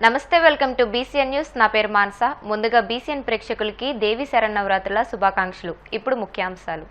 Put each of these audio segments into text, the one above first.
నమస్తే, welcome to BCN news. నా పేరు మాన్సా. ముందుగా బీసీఎన్ ప్రేక్షకులకి దేవి శరన్నవరాత్రుల శుభాకాంక్షలు. ఇప్పుడు ముఖ్యాంశాలు.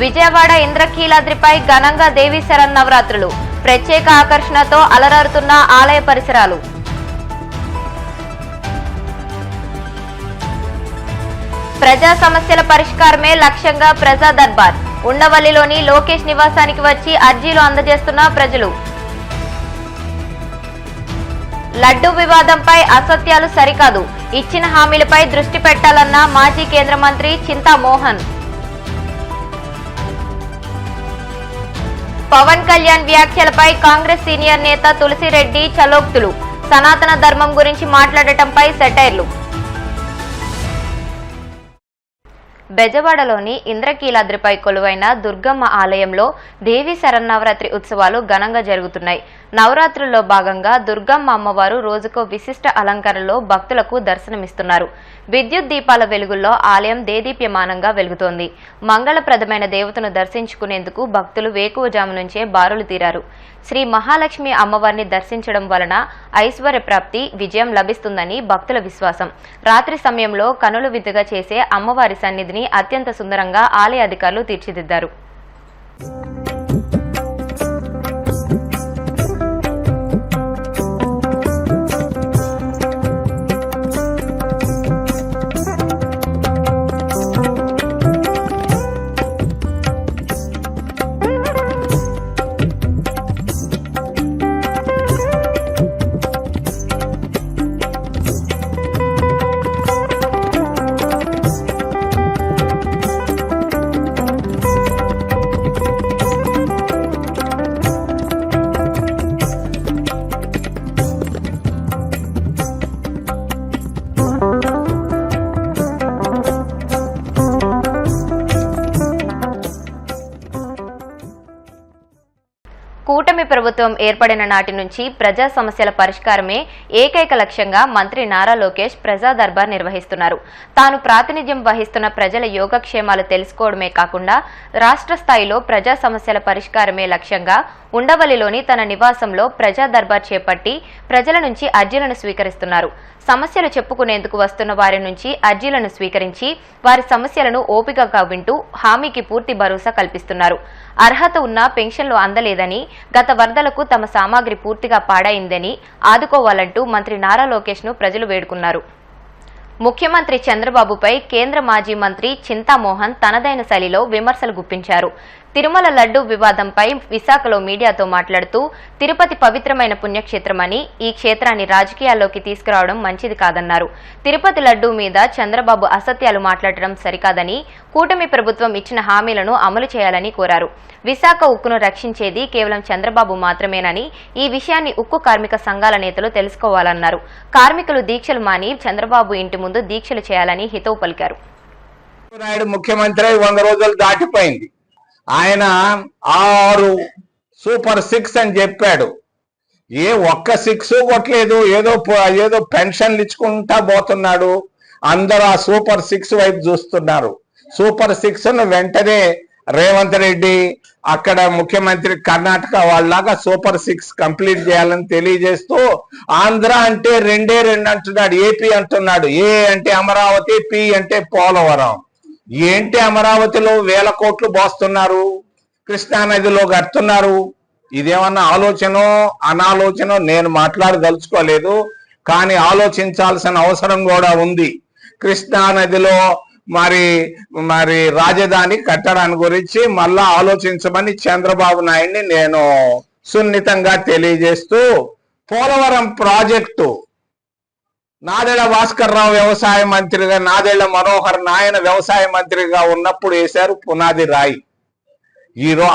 విజయవాడ ఇంద్రకీలాద్రిపై ఘనంగా దేవి శరన్నవరాత్రులు. ప్రత్యేక ఆకర్షణతో అలరారుతున్న ఆలయ పరిసరాలు. ప్రజా సమస్యల పరిష్కారమే లక్ష్యంగా ప్రజా దర్బార్. ఉండవల్లిలోని లోకేష్ నివాసానికి వచ్చి అర్జీలు అందజేస్తున్న ప్రజలు. లడ్డూ వివాదంపై అసత్యాలు సరికాదు, ఇచ్చిన హామీలపై దృష్టి పెట్టాలన్న మాజీ కేంద్ర మంత్రి చింతా మోహన్. పవన్ కళ్యాణ్ వ్యాఖ్యలపై కాంగ్రెస్ సీనియర్ నేత తులసిరెడ్డి చలోక్తులు. సనాతన ధర్మం గురించి మాట్లాడటంపై సెటైర్లు. బెజవాడలోని ఇంద్రకీలాద్రిపై కొలువైన దుర్గమ్మ ఆలయంలో దేవి శరన్నవరాత్రి ఉత్సవాలు ఘనంగా జరుగుతున్నాయి. నవరాత్రుల్లో భాగంగా దుర్గమ్మ అమ్మవారు రోజుకో విశిష్ట అలంకరణలో భక్తులకు దర్శనమిస్తున్నారు. విద్యుత్ దీపాల వెలుగుల్లో ఆలయం దేదీప్యమానంగా వెలుగుతోంది. మంగళప్రదమైన దేవతను దర్శించుకునేందుకు భక్తులు వేకువజాము నుంచే బారులు తీరారు. శ్రీ మహాలక్ష్మి అమ్మవారిని దర్శించడం వలన ఐశ్వర్య ప్రాప్తి, విజయం లభిస్తుందని భక్తుల విశ్వాసం. రాత్రి సమయంలో కనుల విందుగా చేసే అమ్మవారి సన్నిధిని అత్యంత సుందరంగా ఆలయ అధికారులు తీర్చిదిద్దారు. కూటమి ప్రభుత్వం ఏర్పడిన నాటి నుంచి ప్రజా సమస్యల పరిష్కారమే ఏకైక లక్ష్యంగా మంత్రి నారా లోకేష్ ప్రజా దర్బార్ నిర్వహిస్తున్నారు. తాను ప్రాతినిధ్యం వహిస్తున్న ప్రజల యోగక్షేమాలు తెలుసుకోవడమే కాకుండా రాష్ట్ర స్థాయిలో ప్రజా సమస్యల పరిష్కారమే లక్ష్యంగా ఉండవల్లిలోని తన నివాసంలో ప్రజా దర్బార్ చేపట్టి ప్రజల నుంచి అర్జీలను స్వీకరిస్తున్నారు. సమస్యలు చెప్పుకునేందుకు వస్తున్న వారి నుంచి అర్జీలను స్వీకరించి వారి సమస్యలను ఓపికగా వింటూ హామీకి పూర్తి భరోసా కల్పిస్తున్నారు. అర్హత ఉన్న పెన్షన్లు అందలేదని, గత వరదలకు తమ సామాగ్రి పూర్తిగా పాడైందని ఆదుకోవాలంటూ మంత్రి నారా లోకేష్ ను ప్రజలు వేడుకున్నారు. ముఖ్యమంత్రి చంద్రబాబుపై కేంద్ర మాజీ మంత్రి చింతా మోహన్ తనదైన శైలిలో విమర్శలు గుప్పించారు. తిరుమల లడ్డూ వివాదంపై విశాఖలో మీడియాతో మాట్లాడుతూ తిరుపతి పవిత్రమైన పుణ్యక్షేత్రమని, ఈ క్షేత్రాన్ని రాజకీయాల్లోకి తీసుకురావడం మంచిది కాదన్నారు. తిరుపతి లడ్డూ మీద చంద్రబాబు అసత్యాలు మాట్లాడటం సరికాదని, కూటమి ప్రభుత్వం ఇచ్చిన హామీలను అమలు చేయాలని కోరారు. విశాఖ ఉక్కును రక్షించేది కేవలం చంద్రబాబు మాత్రమేనని, ఈ విషయాన్ని ఉక్కు కార్మిక సంఘాల నేతలు తెలుసుకోవాలన్నారు. కార్మికులు దీక్షలు మాని చంద్రబాబు ఇంటి ముందు దీక్షలు చేయాలని హితవు పలికారు. ముఖ్యమంత్రి 100 రోజులు దాటిపోయింది. ఆయన 6 సూపర్ 6 అని చెప్పాడు. ఒక్క 6 కొట్టలేదు. ఏదో పెన్షన్లు ఇచ్చుకుంటా పోతున్నాడు. అందరూ ఆ సూపర్ 6 వైపు చూస్తున్నారు. సూపర్ 6 వెంటనే రేవంత్ రెడ్డి అక్కడ ముఖ్యమంత్రి కర్ణాటక వాళ్ళలాగా సూపర్ 6 కంప్లీట్ చేయాలని తెలియజేస్తూ ఆంధ్ర అంటే 2 అంటున్నాడు. ఏపీ అంటున్నాడు. ఏ అంటే అమరావతి, పి అంటే పోలవరం. ఏంటి అమరావతిలో 1000 కోట్లు పోస్తున్నారు, కృష్ణానదిలో కడుతున్నారు. ఇదేమన్నా ఆలోచనో అనాలోచనో నేను మాట్లాడదలుచుకోలేదు, కానీ ఆలోచించాల్సిన అవసరం కూడా ఉంది. కృష్ణానదిలో మరి రాజధాని కట్టడాన్ని గురించి మళ్ళా ఆలోచించమని చంద్రబాబు నాయుడిని నేను సున్నితంగా తెలియజేస్తూ, పోలవరం ప్రాజెక్టు నాదెళ్ల భాస్కర్ రావు వ్యవసాయ మంత్రిగా, నాదెళ్ల మనోహర్ నాయన వ్యవసాయ మంత్రిగా ఉన్నప్పుడు వేశారు పునాది రాయి.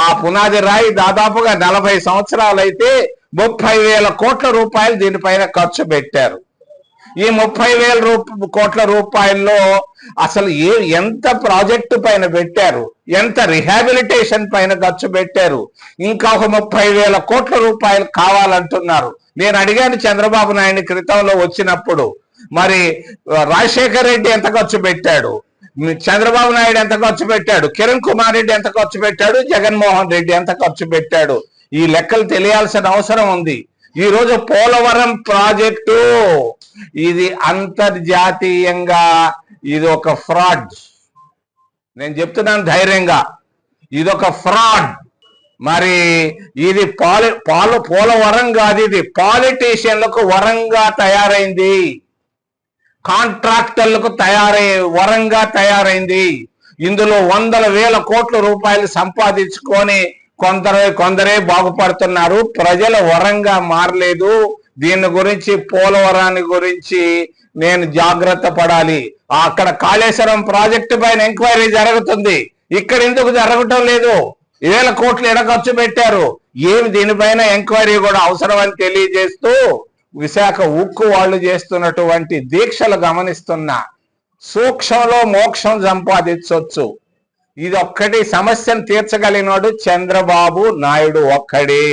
ఆ పునాది రాయి దాదాపుగా 40 సంవత్సరాలైతే 30,000 కోట్ల రూపాయలు దీనిపైన ఖర్చు పెట్టారు. ఈ 30,000 కోట్ల రూపాయల్లో అసలు ఎంత ప్రాజెక్టు పైన పెట్టారు, ఎంత రిహాబిలిటేషన్ పైన ఖర్చు పెట్టారు. ఇంకా ఒక 30,000 కోట్ల రూపాయలు కావాలంటున్నారు. నేను అడిగాను చంద్రబాబు నాయుడు క్రితంలో వచ్చినప్పుడు, మరి రాజశేఖర్ రెడ్డి ఎంత ఖర్చు పెట్టాడు, చంద్రబాబు నాయుడు ఎంత ఖర్చు పెట్టాడు, కిరణ్ కుమార్ రెడ్డి ఎంత ఖర్చు పెట్టాడు, జగన్మోహన్ రెడ్డి ఎంత ఖర్చు పెట్టాడు, ఈ లెక్కలు తెలియాల్సిన అవసరం ఉంది. ఈరోజు పోలవరం ప్రాజెక్టు ఇది అంతర్జాతీయంగా ఇది ఒక ఫ్రాడ్. నేను చెప్తున్నాను ధైర్యంగా, ఇదొక ఫ్రాడ్. మరి ఇది పోలవరం కాదు, ఇది పాలిటీషియన్లకు వరంగా తయారైంది, కాంట్రాక్టర్లకు వరంగా తయారైంది. ఇందులో వందల వేల కోట్ల రూపాయలు సంపాదించుకొని కొందరే బాగుపడుతున్నారు. ప్రజల వరంగా మారలేదు. దీని గురించి, పోలవరాన్ని గురించి నేను జాగ్రత్త పడాలి. అక్కడ కాళేశ్వరం ప్రాజెక్టు పైన ఎంక్వైరీ జరుగుతుంది, ఇక్కడ ఎందుకు జరగటం లేదు? వేల కోట్లు ఎడ ఖర్చు పెట్టారు, ఏమి దీనిపైన ఎంక్వైరీ కూడా అవసరం అని తెలియజేస్తూ విశాఖ ఉక్కు వాళ్ళు చేస్తున్నటువంటి దీక్షలు గమనిస్తున్నా. సూక్ష్మంలో మోక్షం సంపాదించవచ్చు. ఇది ఒక్కటి సమస్యను తీర్చగలిగినాడు చంద్రబాబు నాయుడు ఒక్కడే.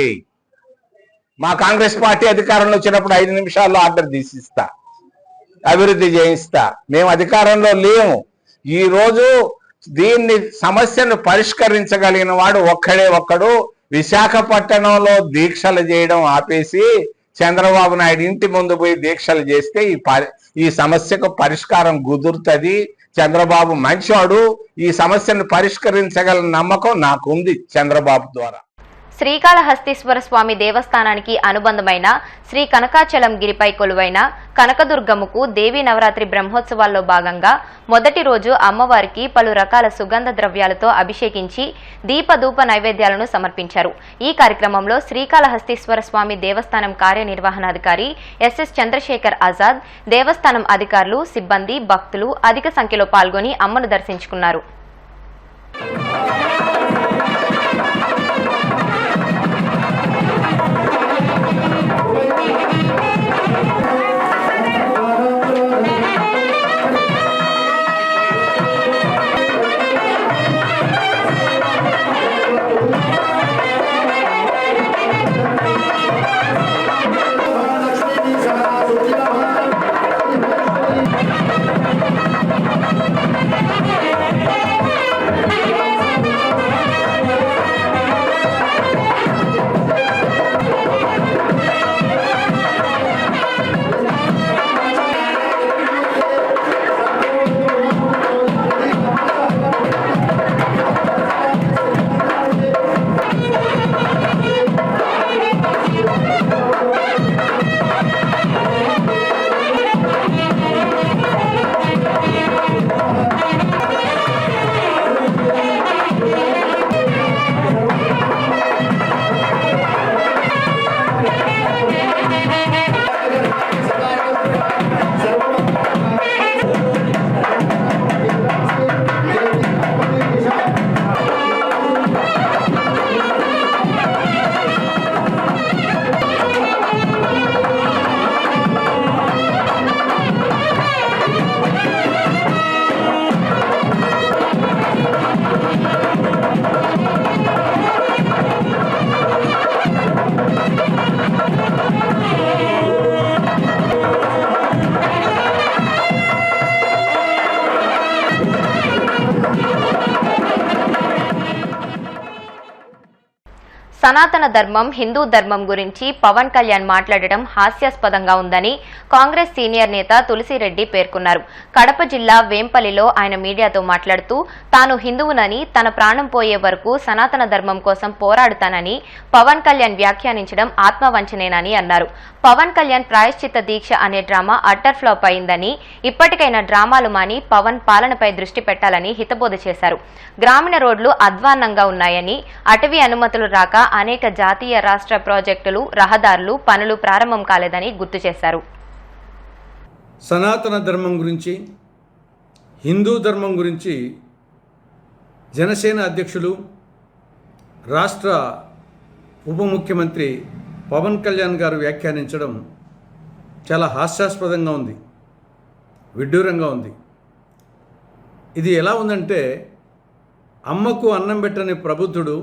మా కాంగ్రెస్ పార్టీ అధికారంలో వచ్చినప్పుడు 5 నిమిషాల్లో ఆర్డర్ తీసిస్తా, అభివృద్ధి చేయిస్తా. మేము అధికారంలో లేము. ఈ రోజు దీన్ని సమస్యను పరిష్కరించగలిగిన వాడు ఒక్కడు. విశాఖపట్నంలో దీక్షలు చేయడం ఆపేసి చంద్రబాబు నాయుడు ఇంటి ముందు పోయి దీక్షలు చేస్తే ఈ సమస్యకు పరిష్కారం కుదురుతుంది. చంద్రబాబు మంచివాడు, ఈ సమస్యను పరిష్కరించగల నమ్మకం నాకుంది చంద్రబాబు ద్వారా. శ్రీకాళహస్తీశ్వర స్వామి దేవస్థానానికి అనుబంధమైన శ్రీ కనకాచలం గిరిపై కొలువైన కనకదుర్గమ్మకు దేవీ నవరాత్రి బ్రహ్మోత్సవాల్లో భాగంగా మొదటి రోజు అమ్మవారికి పలు రకాల సుగంధ ద్రవ్యాలతో అభిషేకించి దీపధూప నైవేద్యాలను సమర్పించారు. ఈ కార్యక్రమంలో శ్రీకాళహస్తీశ్వర స్వామి దేవస్థానం కార్యనిర్వహణాధికారి ఎస్ఎస్ చంద్రశేఖర్ ఆజాద్, దేవస్థానం అధికారులు, సిబ్బంది, భక్తులు అధిక సంఖ్యలో పాల్గొని అమ్మను దర్శించుకున్నారు. సనాతన ధర్మం, హిందూ ధర్మం గురించి పవన్ కళ్యాణ్ మాట్లాడటం హాస్యాస్పదంగా ఉందని కాంగ్రెస్ సీనియర్ నేత తులసిరెడ్డి పేర్కొన్నారు. కడప జిల్లా వేంపల్లిలో ఆయన మీడియాతో మాట్లాడుతూ తాను హిందువునని, తన ప్రాణం పోయే వరకు సనాతన ధర్మం కోసం పోరాడుతానని పవన్ కళ్యాణ్ వ్యాఖ్యానించడం ఆత్మవంచనేనని అన్నారు. పవన్ కళ్యాణ్ ప్రాయశ్చిత్త దీక్ష అనే డ్రామా అట్టర్ ఫ్లాప్ అయిందని, ఇప్పటికైనా డ్రామాలు మాని పవన్ పాలనపై దృష్టి పెట్టాలని హితబోధ చేశారు. గ్రామీణ రోడ్లు అధ్వాన్నంగా ఉన్నాయని, అటవీ అనుమతులు రాక అనేక జాతీయ, రాష్ట్ర ప్రాజెక్టులు, రహదారులు పనులు ప్రారంభం కాలేదని గుర్తు చేశారు. సనాతన ధర్మం గురించి, హిందూ ధర్మం గురించి జనసేన అధ్యక్షులు, రాష్ట్ర ఉప ముఖ్యమంత్రి పవన్ కళ్యాణ్ గారు వ్యాఖ్యానించడం చాలా హాస్యాస్పదంగా ఉంది, విడ్డూరంగా ఉంది. ఇది ఎలా ఉందంటే, అమ్మకు అన్నం పెట్టని ప్రబుద్ధుడు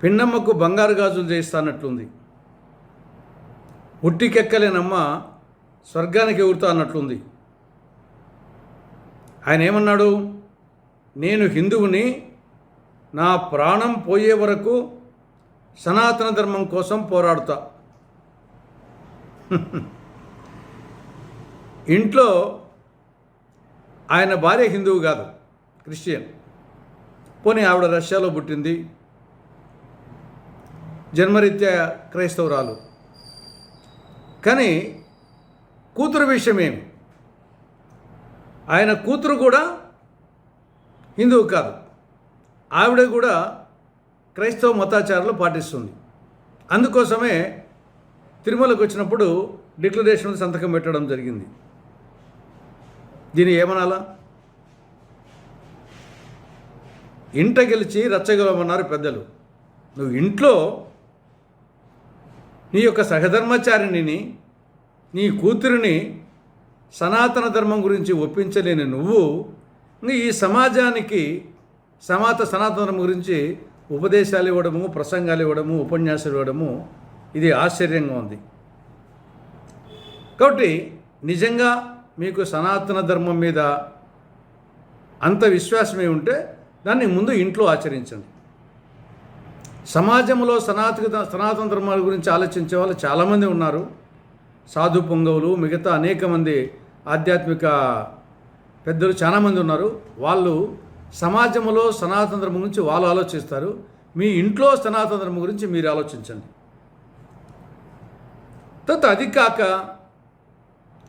పిన్నమ్మకు బంగారు గాజులు చేస్తానట్లుంది. ఉట్టికెక్కలేనమ్మ స్వర్గానికి ఎగురుతా అన్నట్లుంది. ఆయన ఏమన్నాడు? నేను హిందువుని, నా ప్రాణం పోయే వరకు సనాతన ధర్మం కోసం పోరాడుతా. ఇంట్లో ఆయన భార్య హిందువు కాదు, క్రిస్టియన్. పోనీ ఆవిడ రష్యాలో పుట్టింది, జన్మరీత్యా క్రైస్తవురాలు. కానీ కూతురు విషయమేమి, ఆయన కూతురు కూడా హిందువు కాదు, ఆవిడ కూడా క్రైస్తవ మతాచారాలు పాటిస్తుంది. అందుకోసమే తిరుమలకు వచ్చినప్పుడు డిక్లరేషన్ సంతకం పెట్టడం జరిగింది. దీన్ని ఏమనాలా? ఇంట గెలిచి రచ్చగలమన్నారు పెద్దలు. నువ్వు ఇంట్లో నీ యొక్క సహధర్మచారిణిని, నీ కూతురిని సనాతన ధర్మం గురించి ఒప్పించలేని నువ్వు ఈ సమాజానికి సనాతన ధర్మం గురించి ఉపదేశాలు ఇవ్వడము, ప్రసంగాలు ఇవ్వడము, ఉపన్యాసాలు ఇవ్వడము, ఇది ఆశ్చర్యంగా ఉంది. కాబట్టి నిజంగా మీకు సనాతన ధర్మం మీద అంత విశ్వాసమే ఉంటే దాన్ని ముందు ఇంట్లో ఆచరించండి. సమాజంలో సనాతన ధర్మాల గురించి ఆలోచించే వాళ్ళు చాలామంది ఉన్నారు. సాధు పొంగవులు, మిగతా అనేక మంది ఆధ్యాత్మిక పెద్దలు చాలామంది ఉన్నారు. వాళ్ళు సమాజంలో సనాతన ధర్మం గురించి వాళ్ళు ఆలోచిస్తారు. మీ ఇంట్లో సనాతన ధర్మం గురించి మీరు ఆలోచించండి. తర్వాత అది కాక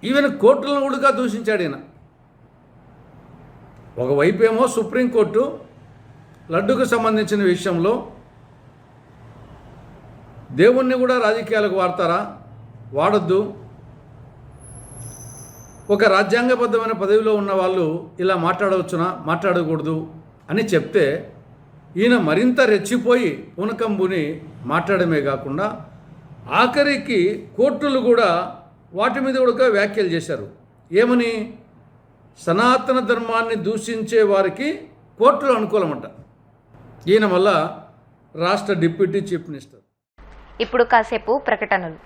ఈవెన్ కోర్టులను కూడా దూషించాడు ఈయన. ఒకవైపు ఏమో సుప్రీంకోర్టు లడ్డుకు సంబంధించిన విషయంలో దేవుణ్ణి కూడా రాజకీయాలకు వాడతారా, వాడొద్దు, ఒక రాజ్యాంగబద్ధమైన పదవిలో ఉన్న వాళ్ళు ఇలా మాట్లాడవచ్చునా, మాట్లాడకూడదు అని చెప్తే ఈయన మరింత రెచ్చిపోయి పూనకంబుని మాట్లాడమే కాకుండా ఆఖరికి కోర్టులు కూడా వాటి మీద కూడా వ్యాఖ్యలు చేశారు. ఏమని? సనాతన ధర్మాన్ని దూషించే వారికి కోర్టులు అనుకూలమంట. ఈయన వల్ల రాష్ట్ర డిప్యూటీ చీఫ్ మినిస్టర్. ఇప్పుడు కాసేపు ప్రకటనలు.